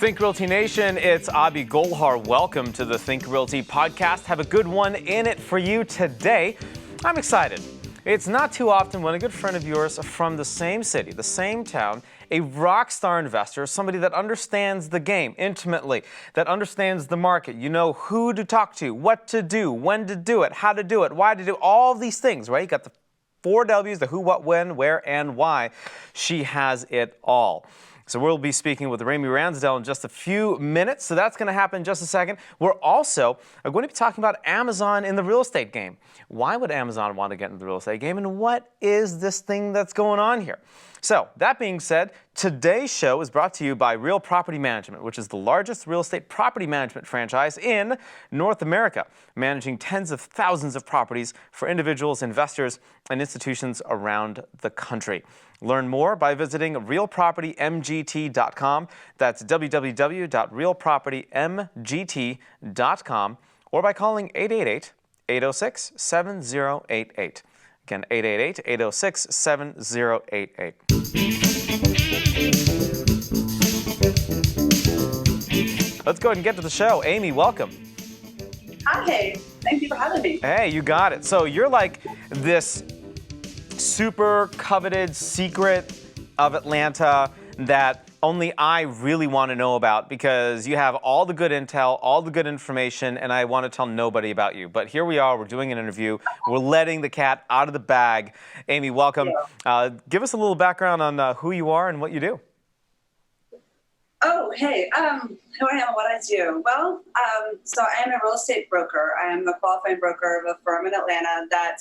Think Realty Nation, it's Abhi Golhar. Welcome to the Think Realty podcast. Have a good one in it for you today. I'm excited. It's not too often when a good friend of yours from the same city, the same town, a rock star investor, somebody that understands the game intimately, that understands the market. You know who to talk to, what to do, when to do it, how to do it, why to do all these things, right? You got the 4 W's, the who, what, when, where, and why. She has it all. So we'll be speaking with Ransdell in just a few minutes. So that's going to happen in just a second. We're also going to be talking about Amazon in the real estate game. Why would Amazon want to get into the real estate game? And what is this thing that's going on here? So that being said, today's show is brought to you by Real Property Management, which is the largest real estate property management franchise in North America, managing tens of thousands of properties for individuals, investors, and institutions around the country. Learn more by visiting realpropertymgt.com. That's www.realpropertymgt.com, or by calling 888-806-7088. Again, 888-806-7088. Let's go ahead and get to the show. Amy, welcome. Hi, thank you for having me. Hey, you got it. So you're like this super coveted secret of Atlanta that only I really want to know about, because you have all the good intel, all the good information, and I want to tell nobody about you. But here we are, we're doing an interview, we're letting the cat out of the bag. Amy, welcome. Give us a little background on who you are and what you do. Oh, hey, who I am and what I do. Well, so I am a real estate broker. I am a qualifying broker of a firm in Atlanta that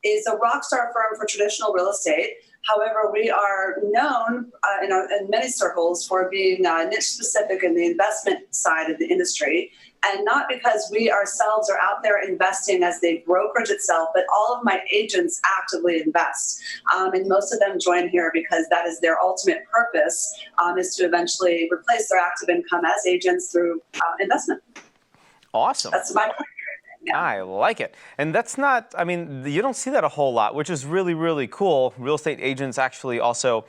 is a rock star firm for traditional real estate. However, we are known in many circles for being niche specific in the investment side of the industry. And not because we ourselves are out there investing as the brokerage itself, but all of my agents actively invest. And most of them join here because that is their ultimate purpose, is to eventually replace their active income as agents through investment. Awesome. That's my point. Yeah. I like it. And that's not, I mean, you don't see that a whole lot, which is really, really cool. Real estate agents actually also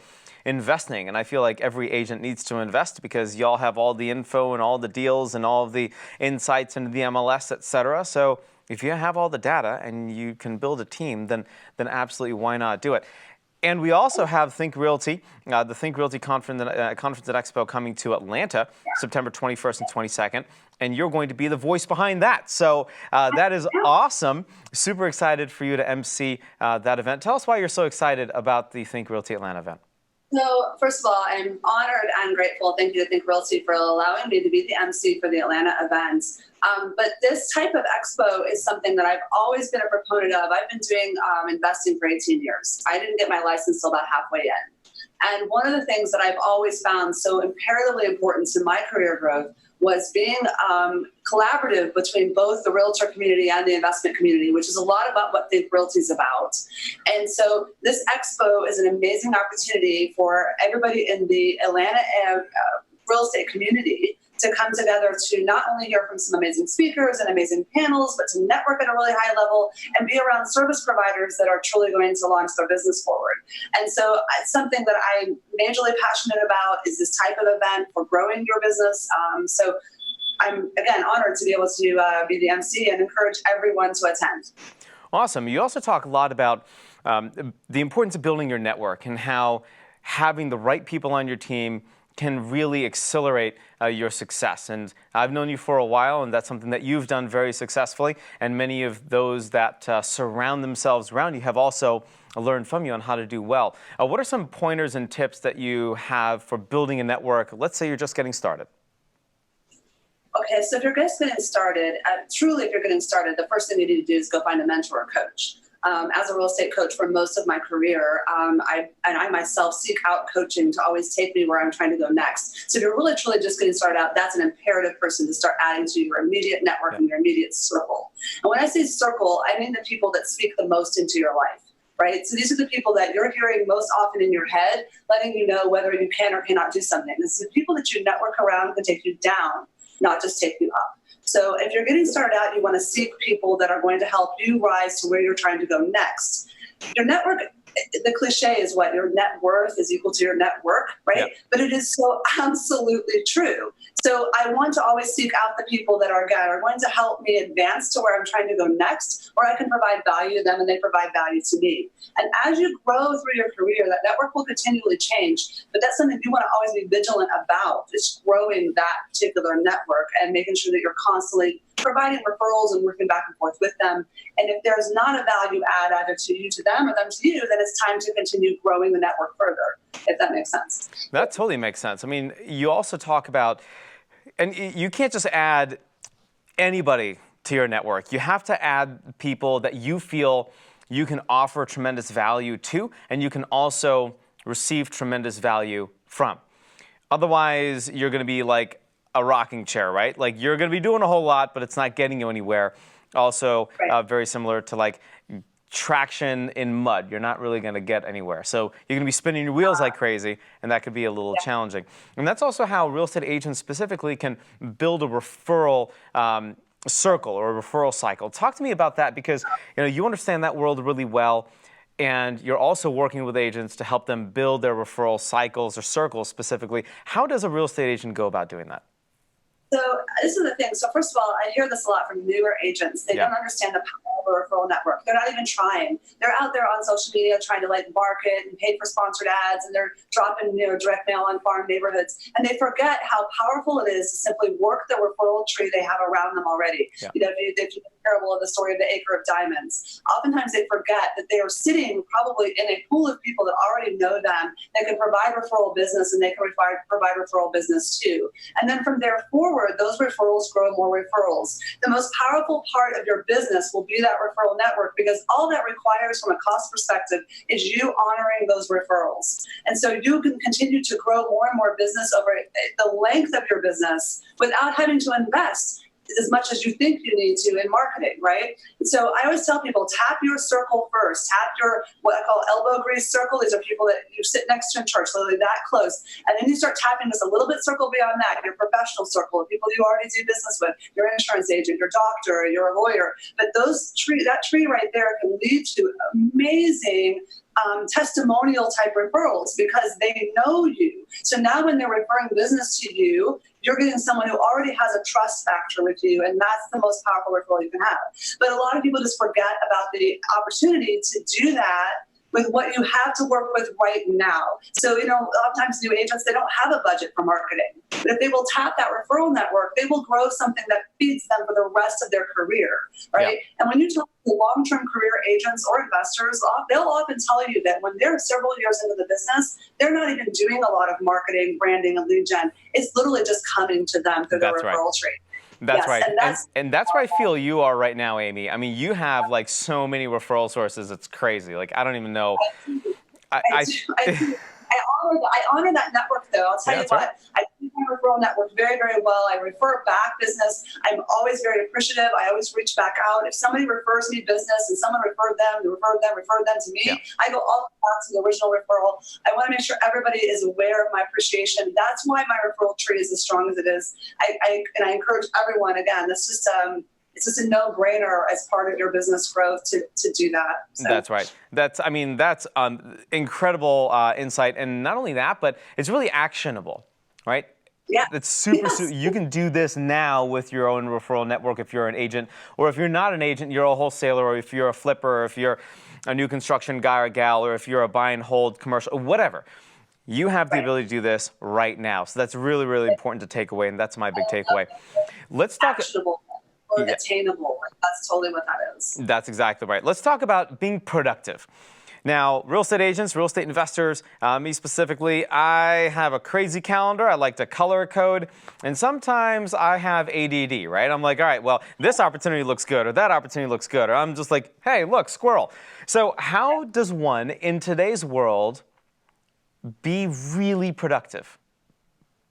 investing. And I feel like every agent needs to invest because y'all have all the info and all the deals and all of the insights into the MLS, et cetera. So if you have all the data and you can build a team, then absolutely why not do it? And we also have Think Realty, the Think Realty conference and Expo coming to Atlanta, September 21st and 22nd. And you're going to be the voice behind that. So that is awesome. Super excited for you to MC that event. Tell us why you're so excited about the Think Realty Atlanta event. So first of all, I'm honored and grateful. Thank you to Think Realty for allowing me to be the MC for the Atlanta event. But this type of expo is something that I've always been a proponent of. I've been doing investing for 18 years. I didn't get my license till about halfway in. And one of the things that I've always found so imperatively important to my career growth was being collaborative between both the realtor community and the investment community, which is a lot about what Think Realty is about. And so this expo is an amazing opportunity for everybody in the Atlanta real estate community to come together to not only hear from some amazing speakers and amazing panels, but to network at a really high level and be around service providers that are truly going to launch their business forward. And so it's something that I'm majorly passionate about, is this type of event for growing your business. So I'm, again, honored to be able to be the MC and encourage everyone to attend. Awesome. You also talk a lot about the importance of building your network and how having the right people on your team can really accelerate your success. And I've known you for a while, and that's something that you've done very successfully. And many of those that surround themselves around you have also learned from you on how to do well. What are some pointers and tips that you have for building a network? Let's say you're just getting started. Okay, so if you're just getting started, truly if you're getting started, the first thing you need to do is go find a mentor or coach. As a real estate coach for most of my career, I myself seek out coaching to always take me where I'm trying to go next. So if you're really truly just getting started out, that's an imperative person to start adding to your immediate network and your immediate circle. And when I say circle, I mean the people that speak the most into your life. Right? So these are the people that you're hearing most often in your head, letting you know whether you can or cannot do something. This is the people that you network around can take you down, not just take you up. So if you're getting started out, you want to seek people that are going to help you rise to where you're trying to go next. Your network the cliche is what your net worth is equal to your network, right? Yeah. But it is so absolutely true. So I want to always seek out the people that are going to help me advance to where I'm trying to go next, or I can provide value to them and they provide value to me. And as you grow through your career, that network will continually change, but that's something you want to always be vigilant about, is growing that particular network and making sure that you're constantly providing referrals and working back and forth with them. And if there's not a value add either to you, to them, or them to you, then it's time to continue growing the network further, if that makes sense. That totally makes sense. I mean, you also talk about, and you can't just add anybody to your network. You have to add people that you feel you can offer tremendous value to, and you can also receive tremendous value from. Otherwise, you're going to be like a rocking chair, right? Like, you're going to be doing a whole lot, but it's not getting you anywhere. Also, right. Very similar to like traction in mud. You're not really going to get anywhere. So you're going to be spinning your wheels like crazy, and that could be a little challenging. And that's also how real estate agents specifically can build a referral circle or a referral cycle. Talk to me about that, because you understand that world really well, and you're also working with agents to help them build their referral cycles or circles specifically. How does a real estate agent go about doing that? So this is the thing. So first of all, I hear this a lot from newer agents. They don't understand the power of a referral network. They're not even trying. They're out there on social media trying to like market and pay for sponsored ads, and they're dropping direct mail on farm neighborhoods. And they forget how powerful it is to simply work the referral tree they have around them already. Yeah. If you parable of the story of the acre of diamonds. Oftentimes they forget that they are sitting probably in a pool of people that already know them, that can provide referral business, and they can provide referral business too. And then from there forward, those referrals grow more referrals. The most powerful part of your business will be that referral network, because all that requires from a cost perspective is you honoring those referrals. And so you can continue to grow more and more business over the length of your business without having to invest as much as you think you need to in marketing, right? And so I always tell people, tap your circle first. Tap your, what I call elbow grease circle. These are people that you sit next to in church, literally that close. And then you start tapping just a little bit circle beyond that, your professional circle, the people you already do business with, your insurance agent, your doctor, your lawyer. But that tree right there can lead to amazing testimonial type referrals, because they know you. So now when they're referring business to you, you're getting someone who already has a trust factor with you, and that's the most powerful referral you can have. But a lot of people just forget about the opportunity to do that with what you have to work with right now. So, a lot of times new agents, they don't have a budget for marketing. But if they will tap that referral network, they will grow something that feeds them for the rest of their career, right? Yeah. And when you talk to long-term career agents or investors, they'll often tell you that when they're several years into the business, they're not even doing a lot of marketing, branding, and lead gen. It's literally just coming to them through the referral tree. That's right. And that's where I feel you are right now, Amy. I mean, you have like so many referral sources. It's crazy. Like, I don't even know. I honor that network, though. I'll tell you what. Right. I do my referral network very, very well. I refer back business. I'm always very appreciative. I always reach back out. If somebody refers me business and someone referred them to me, I go all the way back to the original referral. I want to make sure everybody is aware of my appreciation. That's why my referral tree is as strong as it is. I encourage everyone, again, it's just a no-brainer as part of your business growth to do that. So. That's right. That's incredible insight. And not only that, but it's really actionable, right? Yeah. It's super. You can do this now with your own referral network if you're an agent, or if you're not an agent, you're a wholesaler, or if you're a flipper, or if you're a new construction guy or gal, or if you're a buy and hold commercial, whatever. You have the ability to do this right now. So that's really, really important to take away, and that's my big takeaway. Let's talk. Actionable. Or attainable. That's totally what that is. That's exactly right. Let's talk about being productive. Now, real estate agents, real estate investors, me specifically, I have a crazy calendar. I like to color code, and sometimes I have ADD, right? I'm like, all right, well, this opportunity looks good, or that opportunity looks good, or I'm just like, hey, look, squirrel. So how does one, in today's world, be really productive?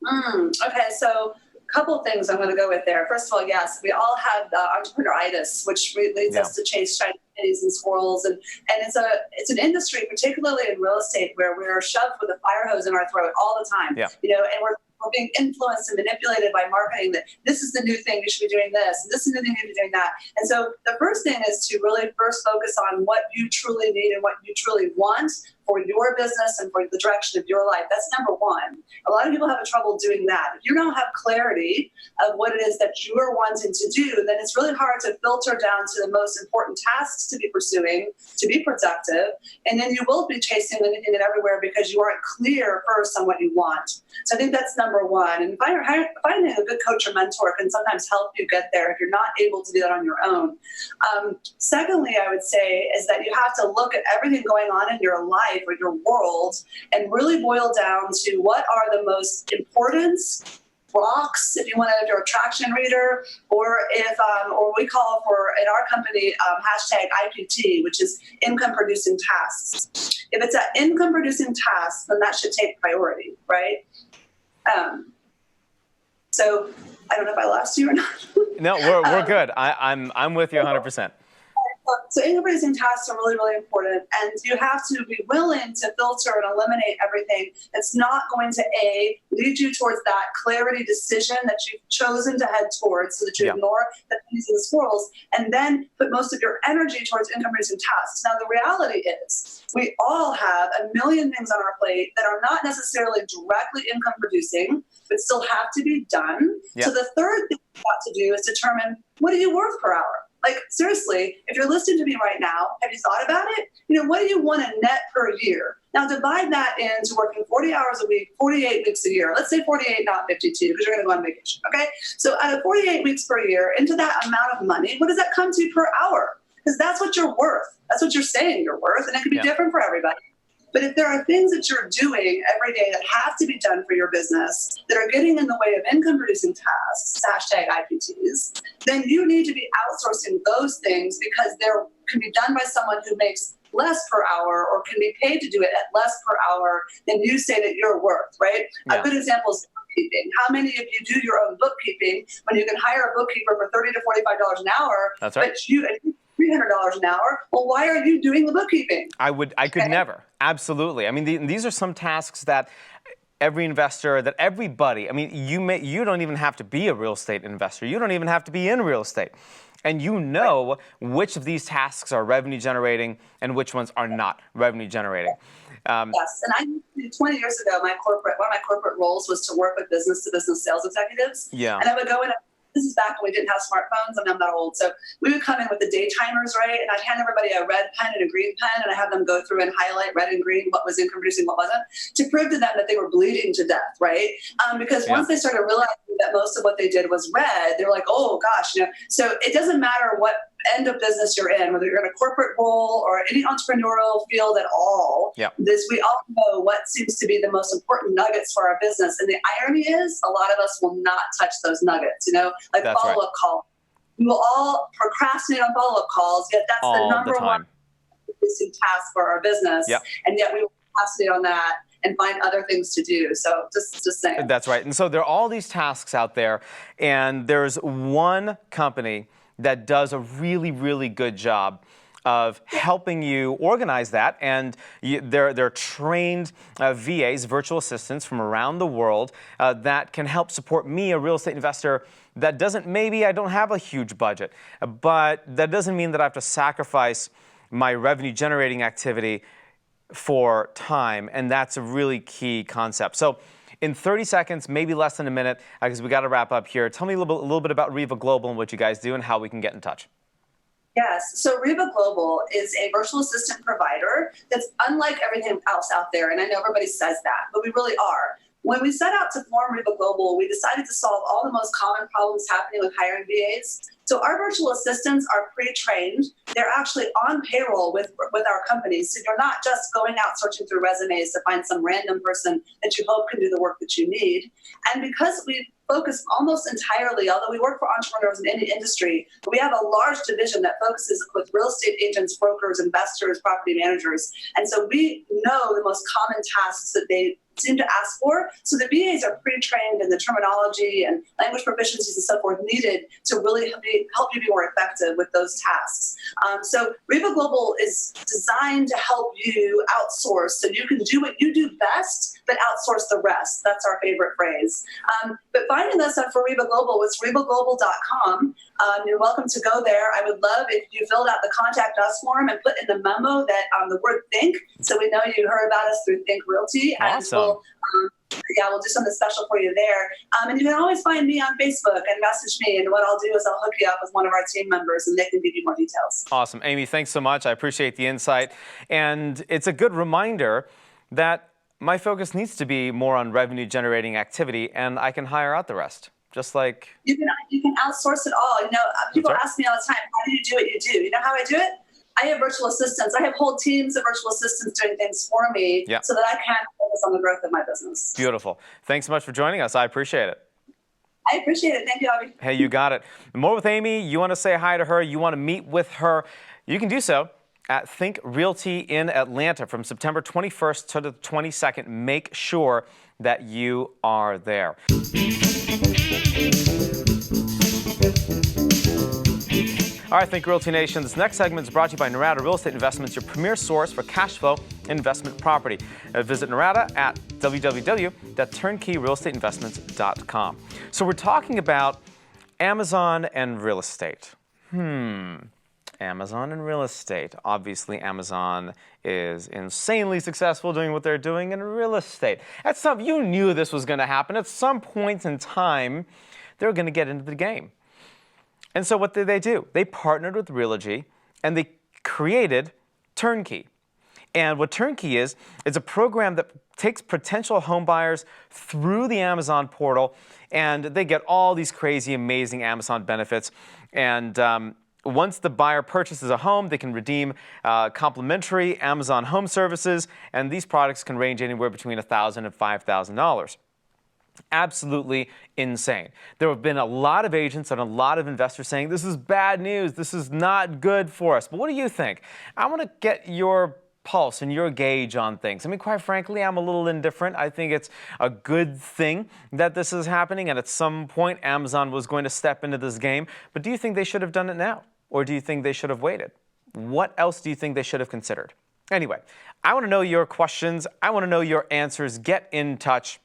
Okay, so couple things I'm going to go with there. First of all, yes, we all have entrepreneuritis, which leads us to chase shiny pennies and squirrels, and it's an industry, particularly in real estate, where we're shoved with a fire hose in our throat all the time. And we're being influenced and manipulated by marketing that this is the new thing, you should be doing this, and this is the new thing, you should be doing that. And so the first thing is to really first focus on what you truly need and what you truly want for your business and for the direction of your life. That's number one. A lot of people have trouble doing that. If you don't have clarity of what it is that you're wanting to do, then it's really hard to filter down to the most important tasks to be pursuing, to be productive, and then you will be chasing anything and everywhere because you aren't clear first on what you want. So I think that's number one. And finding a good coach or mentor can sometimes help you get there if you're not able to do that on your own. Secondly, I would say is that you have to look at everything going on in your life or your world and really boil down to what are the most important rocks, if you're a traction reader, or or we call for in our company hashtag IPT, which is income producing tasks. If it's an income producing task, then that should take priority, right? So I don't know if I lost you or not. No, we're good. I'm with you 100%. So income producing tasks are really, really important, and you have to be willing to filter and eliminate everything that's not going to lead you towards that clarity decision that you've chosen to head towards, so that you ignore the pennies and the squirrels, and then put most of your energy towards income producing tasks. Now the reality is we all have a million things on our plate that are not necessarily directly income producing, but still have to be done. So the third thing you've got to do is determine, what are you worth per hour? Like, seriously, if you're listening to me right now, have you thought about it? What do you want to net per year? Now, divide that into working 40 hours a week, 48 weeks a year. Let's say 48, not 52, because you're going to go on vacation, okay? So out of 48 weeks per year, into that amount of money, what does that come to per hour? Because that's what you're worth. That's what you're saying you're worth, and it can be different for everybody. But if there are things that you're doing every day that have to be done for your business that are getting in the way of income producing tasks, hashtag IPTs, then you need to be outsourcing those things because they can be done by someone who makes less per hour or can be paid to do it at less per hour than you say that you're worth, right? A good example is bookkeeping. How many of you do your own bookkeeping when you can hire a bookkeeper for $30 to $45 an hour? That's right. But you $300 an hour. Well, why are you doing the bookkeeping? I could never. Absolutely. I mean, these are some tasks that every investor, that everybody, I mean, you don't even have to be a real estate investor. You don't even have to be in real estate. And you know which of these tasks are revenue generating and which ones are not revenue generating. Yes, and 20 years ago, one of my corporate roles was to work with business-to-business sales executives. And I would go in. This is back when we didn't have smartphones. I mean, I'm not old. So we would come in with the day timers, right? And I'd hand everybody a red pen and a green pen, and I have them go through and highlight red and green what was income producing, what wasn't, to prove to them that they were bleeding to death, right? Because once they started realizing that most of what they did was red, they were like, oh gosh, So it doesn't matter what end of business you're in, whether you're in a corporate role or any entrepreneurial field at all. We all know what seems to be the most important nuggets for our business. And the irony is a lot of us will not touch those nuggets, like follow-up calls. We will all procrastinate on follow-up calls, yet that's the number one task for our business. And yet we will procrastinate on that and find other things to do. So just saying. That's right. And so there are all these tasks out there, and there's one company that does a really, really good job of helping you organize that. And they're trained VAs, virtual assistants from around the world that can help support me, a real estate investor that I don't have a huge budget, but that doesn't mean that I have to sacrifice my revenue generating activity for time. And that's a really key concept. So in 30 seconds, maybe less than a minute, because we got to wrap up here, tell me a little bit about Reva Global and what you guys do and how we can get in touch. Yes, so Reva Global is a virtual assistant provider that's unlike everything else out there, and I know everybody says that, but we really are. When we set out to form Reva Global, we decided to solve all the most common problems happening with hiring VAs So our virtual assistants are pre-trained. They're actually on payroll with our companies. So you're not just going out searching through resumes to find some random person that you hope can do the work that you need. And because we focus almost entirely, although we work for entrepreneurs in any industry, but we have a large division that focuses with real estate agents, brokers, investors, property managers. And so we know the most common tasks that they seem to ask for. So the VAs are pre-trained in the terminology and language proficiencies and so forth needed to really help you be more effective with those tasks. So Reba Global is designed to help you outsource so you can do what you do best, but outsource the rest. That's our favorite phrase. But finding us for Reba Global was rebaglobal.com. You're welcome to go there. I would love if you filled out the contact us form and put in the memo that the word think, so we know you heard about us through Think Realty. Awesome. We'll do something special for you there. And you can always find me on Facebook and message me. And what I'll do is I'll hook you up with one of our team members and they can give you more details. Awesome. Amy, thanks so much. I appreciate the insight. And it's a good reminder that my focus needs to be more on revenue generating activity, and I can hire out the rest. Just like you can outsource it all. People ask me all the time, how do you do what you do? You know how I do it? I have virtual assistants. I have whole teams of virtual assistants doing things for me so that I can focus on the growth of my business. Beautiful. Thanks so much for joining us. I appreciate it. I appreciate it. Thank you, Avi. Hey, you got it. More with Amy. You want to say hi to her. You want to meet with her. You can do so at Think Realty in Atlanta from September 21st to the 22nd. Make sure that you are there. All right, Think Realty Nation. This next segment is brought to you by Narada Real Estate Investments, your premier source for cash flow investment property. Visit Narada at www.turnkeyrealestateinvestments.com. So we're talking about Amazon and real estate. Amazon and real estate. Obviously, Amazon is insanely successful doing what they're doing in real estate. You knew this was going to happen. At some point in time, they're going to get into the game. And so what did they do? They partnered with Realty and they created Turnkey. And what Turnkey is, it's a program that takes potential home buyers through the Amazon portal, and they get all these crazy, amazing Amazon benefits. And once the buyer purchases a home, they can redeem complimentary Amazon home services, and these products can range anywhere between $1,000 and $5,000. Absolutely insane. There have been a lot of agents and a lot of investors saying, this is bad news, this is not good for us. But what do you think? I want to get your pulse and your gauge on things. I mean, quite frankly, I'm a little indifferent. I think it's a good thing that this is happening, and at some point, Amazon was going to step into this game. But do you think they should have done it now? Or do you think they should have waited? What else do you think they should have considered? Anyway, I want to know your questions. I want to know your answers. Get in touch.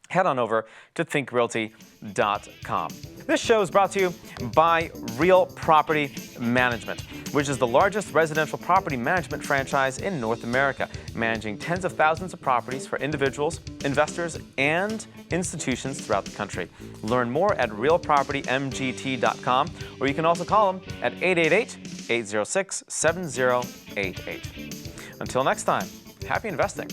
Head on over to thinkrealty.com. This show is brought to you by Real Property Management, which is the largest residential property management franchise in North America, managing tens of thousands of properties for individuals, investors, and institutions throughout the country. Learn more at realpropertymgt.com, or you can also call them at 888-806-7088. Until next time, happy investing.